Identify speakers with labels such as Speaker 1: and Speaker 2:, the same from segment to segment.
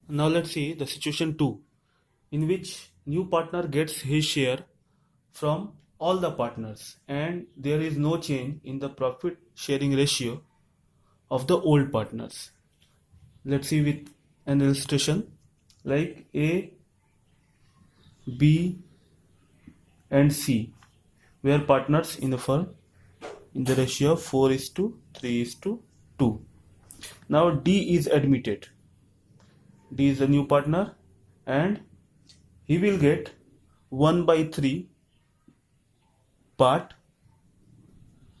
Speaker 1: Now let's see the situation 2, in which new partner gets his share from all the partners and there is no change in the profit sharing ratio of the old partners. Let's see with an illustration like A, B and C were partners in the firm in the ratio of 4 is to 3 is to 2. Now D is admitted. D is a new partner and he will get 1 by 3 part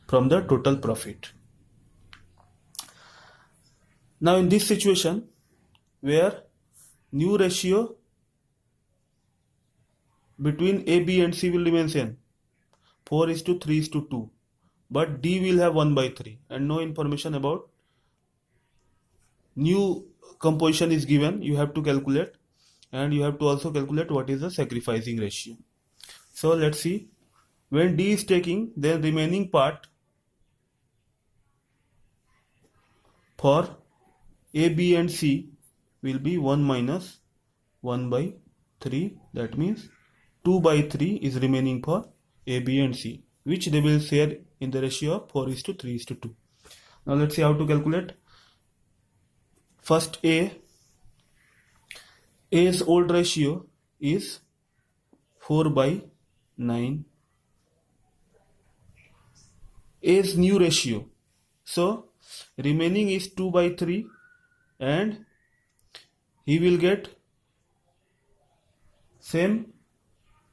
Speaker 1: from the total profit. Now in this situation where new ratio between A, B and C will remain same, 4 is to 3 is to 2, but D will have 1 by 3 and no information about new composition is given. You have to calculate and you have to also calculate what is the sacrificing ratio. So let's see, when D is taking, then remaining part for A, B and C will be 1 minus 1 by 3. That means 2 by 3 is remaining for A, B and C, which they will share in the ratio of 4 is to 3 is to 2. Now let's see how to calculate. First A's old ratio is 4 by 9. A's new ratio, so remaining is 2 by 3 and he will get same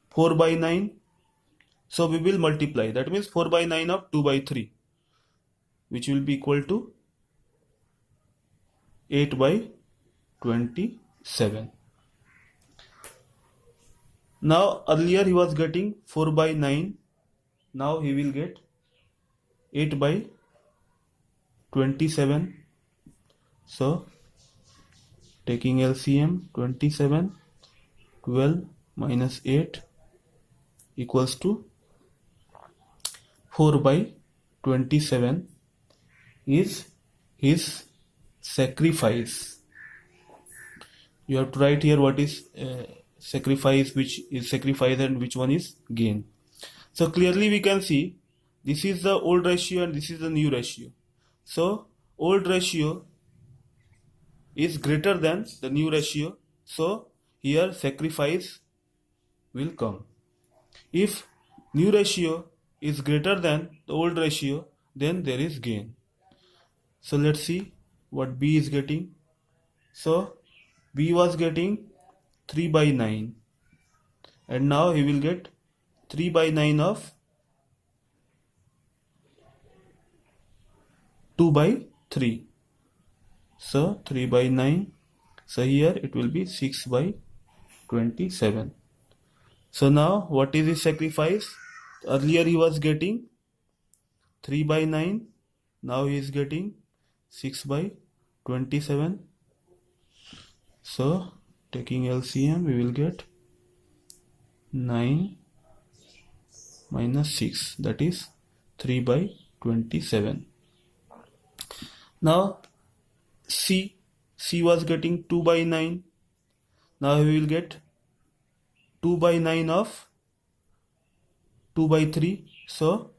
Speaker 1: 4 by 9. So we will multiply, that means 4 by 9 of 2 by 3, which will be equal to 8 by 27. Now earlier he was getting 4 by 9, now he will get 8 by 27. So taking LCM, 27, 12 minus 8 equals to 4 by 27 is his sacrifice. You have to write here what is sacrifice, which is sacrifice and which one is gain. So clearly we can see this is the old ratio and this is the new ratio. So old ratio is greater than the new ratio, so here sacrifice will come. If new ratio is greater than the old ratio, then there is gain. So let's see what B is getting. So B was getting 3 by 9 and now he will get 3 by 9 of 2 by 3. So 3 by 9. So here it will be 6 by 27. So now what is his sacrifice? Earlier he was getting 3 by 9. Now he is getting 6 by 27. So taking LCM we will get 9 minus 6, that is 3 by 27. Now C was getting 2 by 9. Now we will get 2 by 9 of 2 by 3. So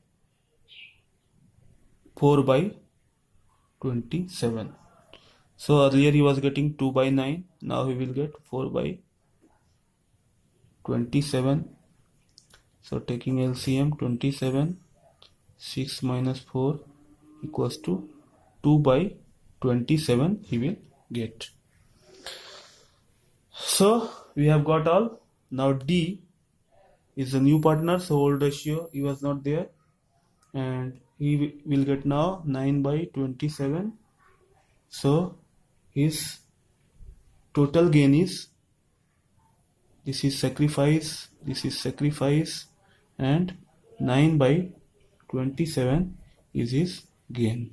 Speaker 1: 4 by 27. So earlier he was getting 2 by 9. Now he will get 4 by 27. So taking LCM, 27, 6 minus 4 equals to 2 by 27 he will get. So we have got all. Now D is a new partner, so old ratio he was not there and he will get now 9 by 27. So his total gain is, this is sacrifice, and 9 by 27 is his gain.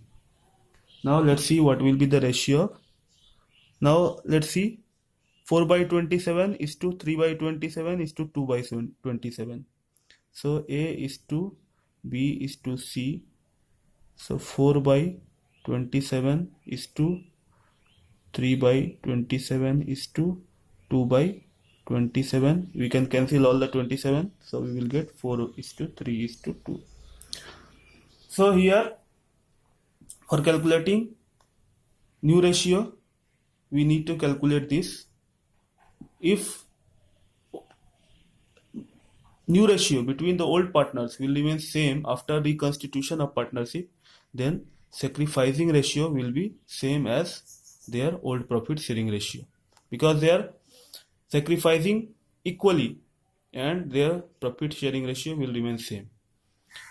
Speaker 1: Now let's see what will be the ratio. Now let's see, 4 by 27 is to 3 by 27 is to 2 by 27. So A is to B is to C. So 4 by 27 is to 3 by 27 is to 2 by 27. We can cancel all the 27, so we will get 4 is to 3 is to 2. So here, for calculating new ratio, we need to calculate this. If new ratio between the old partners will remain same after reconstitution of partnership, then sacrificing ratio will be same as their old profit sharing ratio, because they are sacrificing equally and their profit sharing ratio will remain same.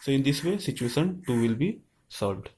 Speaker 1: So in this way situation 2 will be solved.